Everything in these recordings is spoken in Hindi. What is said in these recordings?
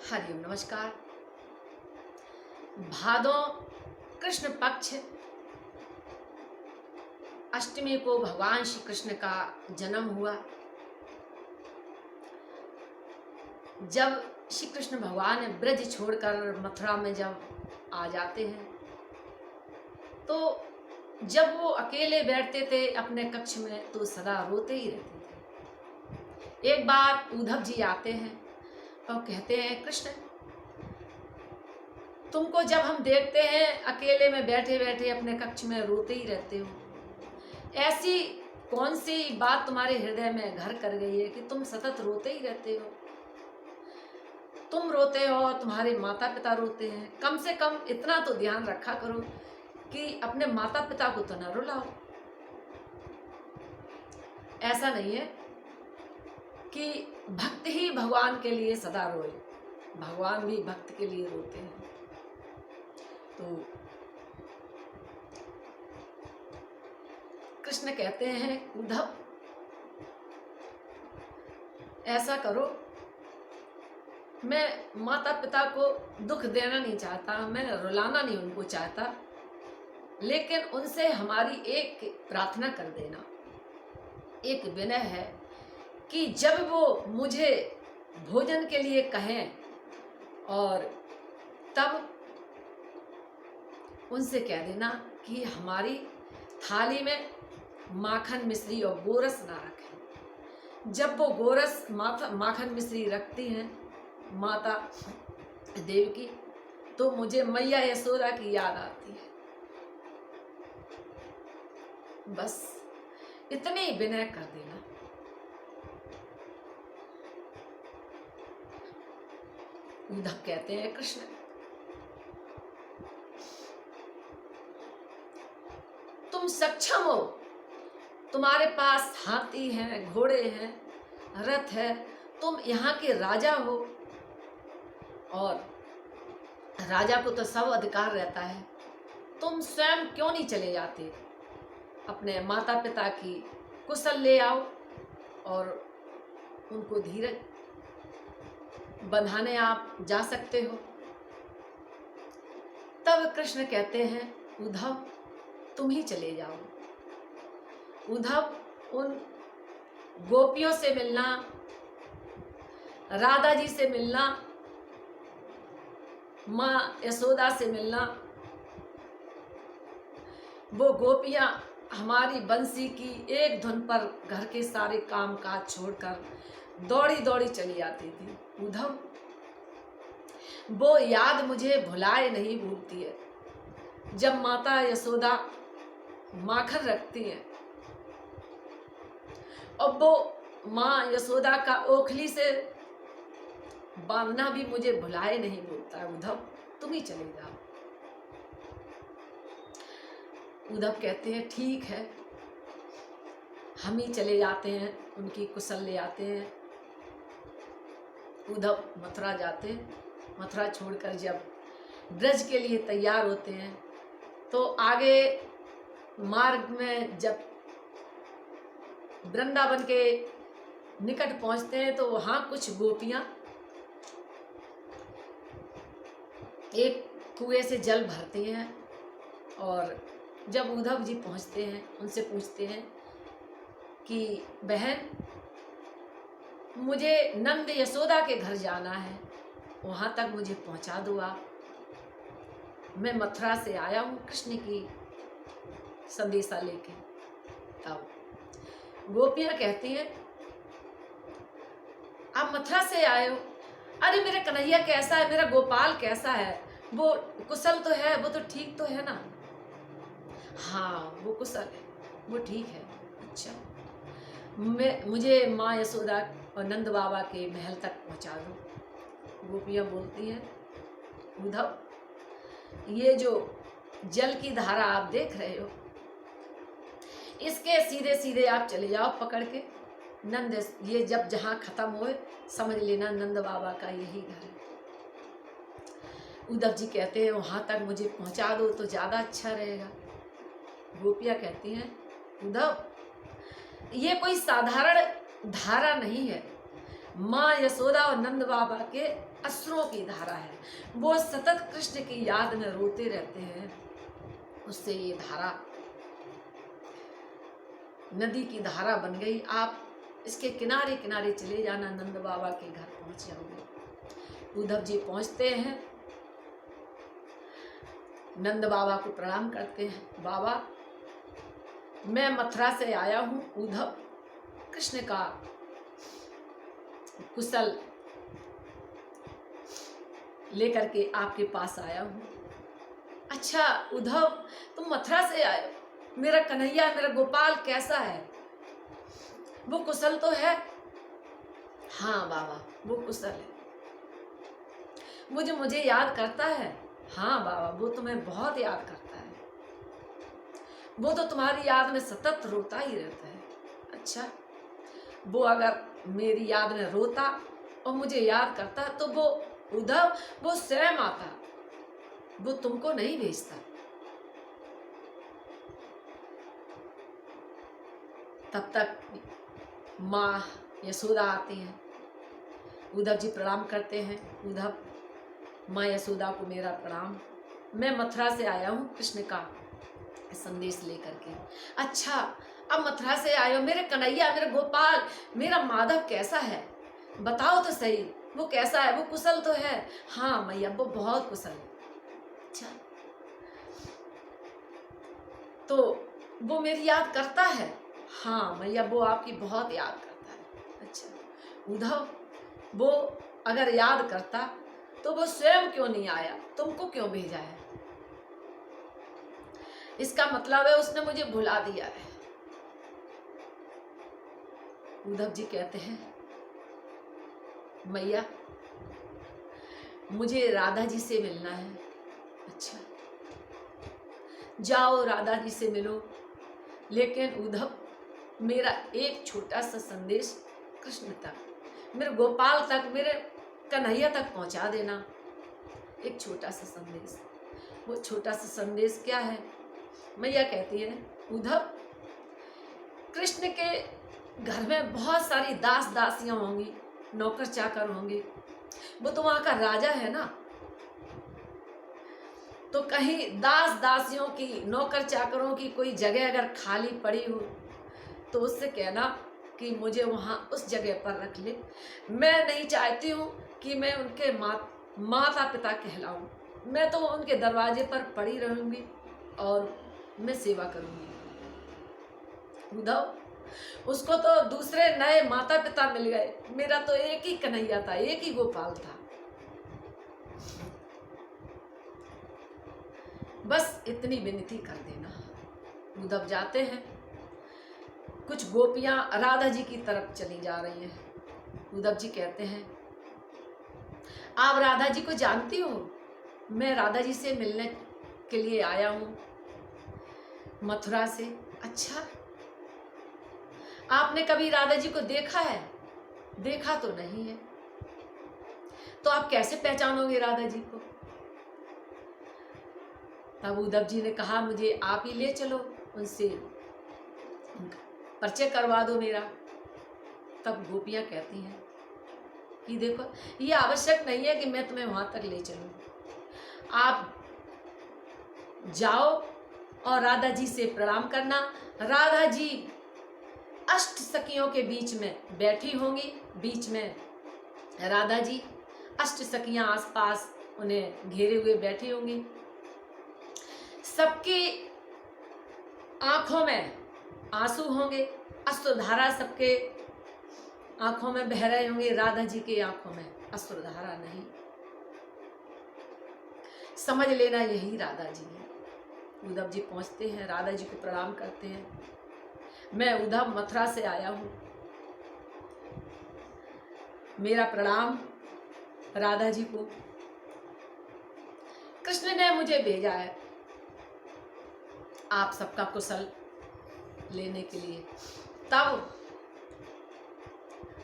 हरिओम नमस्कार। भादो कृष्ण पक्ष अष्टमी को भगवान श्री कृष्ण का जन्म हुआ। जब श्री कृष्ण भगवान ब्रज छोड़कर मथुरा में जब आ जाते हैं तो जब वो अकेले बैठते थे अपने कक्ष में तो सदा रोते ही रहते थे। एक बार उद्धव जी आते हैं और कहते हैं, कृष्ण तुमको जब हम देखते हैं अकेले में बैठे बैठे अपने कक्ष में रोते ही रहते हो, ऐसी कौन सी बात तुम्हारे हृदय में घर कर गई है कि तुम सतत रोते ही रहते हो। तुम रोते हो, तुम्हारे माता पिता रोते हैं, कम से कम इतना तो ध्यान रखा करो कि अपने माता पिता को तो न रुलाओ। ऐसा नहीं है कि भक्त ही भगवान के लिए सदा रोए, भगवान भी भक्त के लिए रोते हैं। तो कृष्ण कहते हैं, उद्धव ऐसा करो, मैं माता पिता को दुख देना नहीं चाहता, मैं रुलाना नहीं उनको चाहता, लेकिन उनसे हमारी एक प्रार्थना कर देना। एक विनय है कि जब वो मुझे भोजन के लिए कहें और तब उनसे कह देना कि हमारी थाली में माखन मिश्री और गोरस ना रखें। जब वो गोरस माखन मिश्री रखती हैं माता देवकी तो मुझे मैया यशोदा की याद आती है। बस इतने विनय कर देना। उद्धव कहते हैं, कृष्ण तुम सक्षम हो, तुम्हारे पास हाथी हैं, घोड़े हैं, रथ है, तुम यहाँ के राजा हो और राजा को तो सब अधिकार रहता है। तुम स्वयं क्यों नहीं चले जाते, अपने माता पिता की कुशल ले आओ और उनको धीरज बंधाने आप जा सकते हो। तब कृष्ण कहते हैं, उद्धव तुम ही चले जाओ। उद्धव उन गोपियों से मिलना, राधा जी से मिलना, माँ यशोदा से मिलना, वो गोपियां हमारी बंसी की एक धुन पर घर के सारे काम काज छोड़कर दौड़ी दौड़ी चली आती थी। उद्धव वो याद मुझे भुलाए नहीं भूलती है। जब माता यशोदा माखन रखती हैं और वो माँ यशोदा का ओखली से बांधना भी मुझे भुलाए नहीं भूलता है। उद्धव तुम ही चले जाओ। उद्धव कहते हैं, ठीक है, हम ही चले जाते हैं, उनकी कुशल ले आते हैं। उद्धव मथुरा जाते हैं। मथुरा छोड़कर जब ब्रज के लिए तैयार होते हैं तो आगे मार्ग में जब वृंदावन के निकट पहुंचते हैं तो वहां कुछ गोपियां एक कुएं से जल भरती हैं और जब उद्धव जी पहुंचते हैं उनसे पूछते हैं कि बहन मुझे नंद यशोदा के घर जाना है, वहां तक मुझे पहुंचा दो आप, मैं मथुरा से आया हूँ कृष्ण की संदेशा लेके। तब गोपियां कहती हैं, आप मथुरा से आए हो, अरे मेरा कन्हैया कैसा है, मेरा गोपाल कैसा है, वो कुशल तो है, वो तो ठीक तो है ना। हाँ वो कुशल है, वो ठीक है। अच्छा मुझे माँ यशोदा और नंद बाबा के महल तक पहुंचा दो। गोपियां बोलती हैं, उद्धव ये जो जल की धारा आप देख रहे हो इसके सीधे सीधे आप चले जाओ पकड़ के नंद, ये जब जहाँ खत्म होए समझ लेना नंद बाबा का यही घर है। उद्धव जी कहते हैं, वहां तक मुझे पहुंचा दो तो ज्यादा अच्छा रहेगा। गोपियां कहती हैं, उद्धव ये कोई साधारण धारा नहीं है, माँ यशोदा और नंद बाबा के अश्रुओं की धारा है। वो सतत कृष्ण की याद में रोते रहते हैं। उससे ये धारा नदी की धारा बन गई। आप इसके किनारे किनारे चले जाना, नंद बाबा के घर पहुंच जाओगे। उद्धव जी पहुंचते हैं, नंद बाबा को प्रणाम करते हैं। बाबा, मैं मथुरा से आया हूँ, उद्धव कृष्ण का कुशल लेकर के आपके पास आया हूँ। अच्छा उद्धव, तुम मथुरा से आए, मेरा कन्हैया, मेरा गोपाल कैसा है? वो कुशल तो है? हाँ बाबा, वो कुशल है। मुझे याद करता है? हाँ बाबा, वो तुम्हें बहुत याद करता है। वो तो तुम्हारी याद में सतत रोता ही रहता है। अच्छा, वो अगर मेरी याद में रोता और मुझे याद करता तो वो उद्धव, वो स्वयं आता, वो तुमको नहीं भेजता। तब तक माँ यशोदा आती हैं। उद्धव जी प्रणाम करते हैं। उद्धव, माँ यशोदा को मेरा प्रणाम, मैं मथुरा से आया हूँ कृष्ण का संदेश लेकर के। अच्छा, अब मथुरा से आए हो, मेरे कन्हैया, मेरे गोपाल, मेरा माधव कैसा है? बताओ तो सही, वो कैसा है? वो कुशल तो है? हाँ मैया, वो बहुत कुशल है। अच्छा, तो वो मेरी याद करता है? हाँ मैया, वो आपकी बहुत याद करता है। अच्छा उद्धव, वो अगर याद करता तो वो स्वयं क्यों नहीं आया, तुमको क्यों भेजा है? इसका मतलब है उसने मुझे भुला दिया है। उद्धव जी कहते हैं, मैया मुझे राधा जी से मिलना है। अच्छा, जाओ राधा जी से मिलो, लेकिन उद्धव मेरा एक छोटा सा संदेश कृष्ण तक, मेरे गोपाल तक, मेरे कन्हैया तक पहुंचा देना। एक छोटा सा संदेश। वो छोटा सा संदेश क्या है? मैया कहती है, उद्धव कृष्ण के घर में बहुत सारी दास दासियां होंगी, नौकर चाकर होंगे। वो तो वहां का राजा है ना, तो कहीं दास दासियों की, नौकर चाकरों की कोई जगह अगर खाली पड़ी हो तो उससे कहना कि मुझे वहां उस जगह पर रख ले। मैं नहीं चाहती हूँ कि मैं उनके माता पिता कहलाऊं। मैं तो उनके दरवाजे पर पड़ी रहूंगी और मैं सेवा करूंगी। उद्धव, उसको तो दूसरे नए माता पिता मिल गए, मेरा तो एक ही कन्हैया था, एक ही गोपाल था। बस इतनी विनती कर देना। उद्धव जाते हैं। कुछ गोपियां राधा जी की तरफ चली जा रही हैं। उद्धव जी कहते हैं, आप राधा जी को जानती हो? मैं राधा जी से मिलने के लिए आया हूं मथुरा से। अच्छा, आपने कभी राधा जी को देखा है? देखा तो नहीं है। तो आप कैसे पहचानोगे राधा जी को? तब उद्धव जी ने कहा, मुझे आप ही ले चलो, उनसे परिचय करवा दो मेरा। तब गोपियां कहती हैं कि देखो, ये आवश्यक नहीं है कि मैं तुम्हें वहां तक ले चलूं। आप जाओ और राधा जी से प्रणाम करना। राधा जी अष्ट सखियों के बीच में बैठी होंगी, बीच में राधा जी, अष्ट सखियां आसपास उन्हें घेरे हुए बैठी होंगी। सबकी आंखों में आंसू होंगे, अश्रुधारा सबके आंखों में बह रहे होंगे। राधा जी की आंखों में अश्रुधारा नहीं। समझ लेना यही राधा जी है। उद्धव जी पहुंचते हैं, राधा जी को प्रणाम करते हैं। मैं उद्धव मथुरा से आया हूं, मेरा प्रणाम राधा जी को। कृष्ण ने मुझे भेजा है आप सबका कुशल लेने के लिए। तब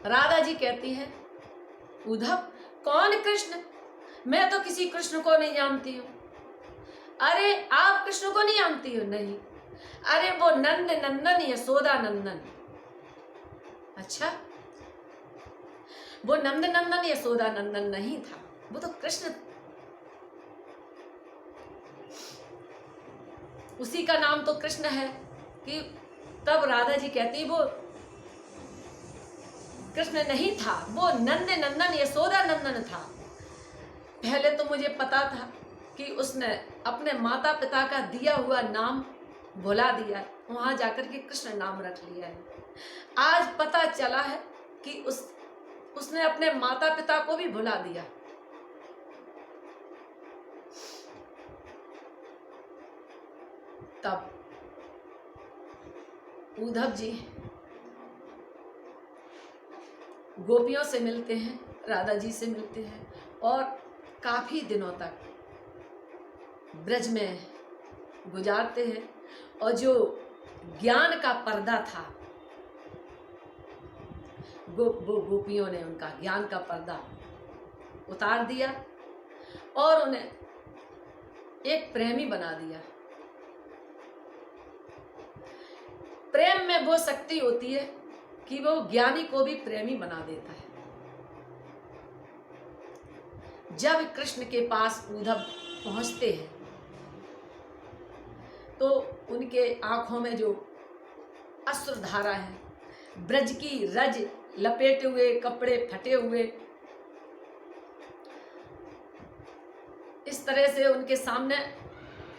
राधा जी कहती है, उद्धव कौन कृष्ण? मैं तो किसी कृष्ण को नहीं जानती हूँ। अरे आप कृष्ण को नहीं जानती हो? नहीं। अरे वो नंद नंदन यशोदा नंदन। अच्छा, वो नंद नंदन यशोदा नंदन नहीं था। वो तो कृष्ण, उसी का नाम तो कृष्ण है। कि तब राधा जी कहती वो कृष्ण नहीं था, वो नंद नंदन यशोदा नंदन था। पहले तो मुझे पता था कि उसने अपने माता पिता का दिया हुआ नाम भुला दिया, वहां जाकर के कृष्ण नाम रख लिया है। आज पता चला है कि उसने अपने माता पिता को भी भुला दिया। तब उद्धव जी गोपियों से मिलते हैं, राधा जी से मिलते हैं और काफी दिनों तक ब्रज में गुजारते हैं। और जो ज्ञान का पर्दा था, वो गोपियों ने उनका ज्ञान का पर्दा उतार दिया और उन्हें एक प्रेमी बना दिया। प्रेम में वो शक्ति होती है कि वो ज्ञानी को भी प्रेमी बना देता है। जब कृष्ण के पास उद्धव पहुंचते हैं तो उनके आंखों में जो अश्रुधारा है, ब्रज की रज लपेटे हुए कपड़े फटे हुए, इस तरह से उनके सामने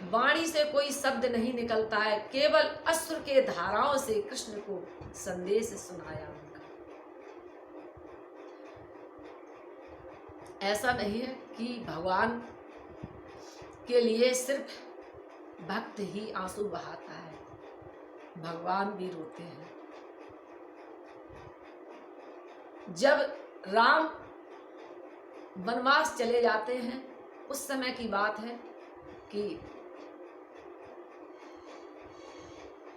वाणी से कोई शब्द नहीं निकलता है, केवल अश्रु के धाराओं से कृष्ण को संदेश सुनाया उनका। ऐसा नहीं है कि भगवान के लिए सिर्फ भक्त ही आंसू बहाता है, भगवान भी रोते हैं। जब राम वनवास चले जाते हैं उस समय की बात है कि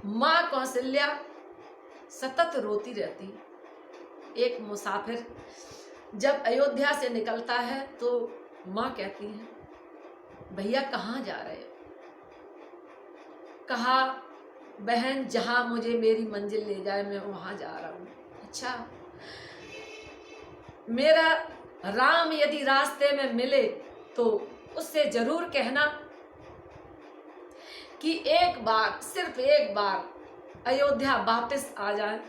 माँ कौशल्या सतत रोती रहती। एक मुसाफिर जब अयोध्या से निकलता है तो माँ कहती है, भैया कहाँ जा रहे हो? कहा, बहन जहां मुझे मेरी मंजिल ले जाए मैं वहां जा रहा हूं। अच्छा, मेरा राम यदि रास्ते में मिले तो उससे जरूर कहना कि एक बार, सिर्फ एक बार अयोध्या वापस आ जाए।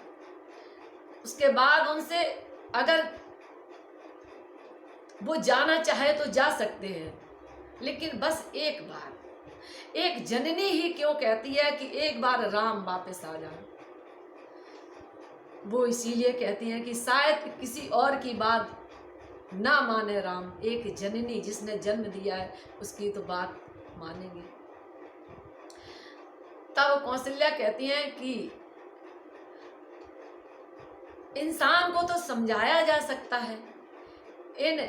उसके बाद उनसे अगर वो जाना चाहे तो जा सकते हैं, लेकिन बस एक बार, एक जननी ही क्यों कहती है कि एक बार राम वापस आ जाए। वो इसीलिए कहती है कि शायद किसी और की बात ना माने राम, एक जननी जिसने जन्म दिया है उसकी तो बात मानेंगे। तब कौशल्या कहती हैं कि इंसान को तो समझाया जा सकता है, इन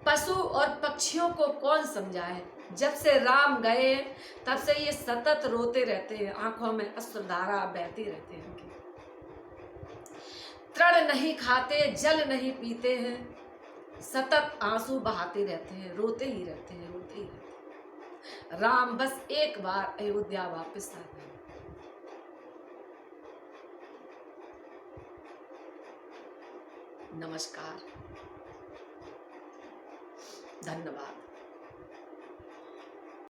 पशु और पक्षियों को कौन समझाए। जब से राम गए तब से ये सतत रोते रहते हैं, आंखों में अश्रुधारा बहती रहती है उनकी। तृण नहीं खाते, जल नहीं पीते हैं, सतत आंसू बहाते रहते हैं, रोते ही रहते हैं, रोते ही रहते हैं। राम बस एक बार अयोध्या वापस आ गए। नमस्कार, धन्यवाद।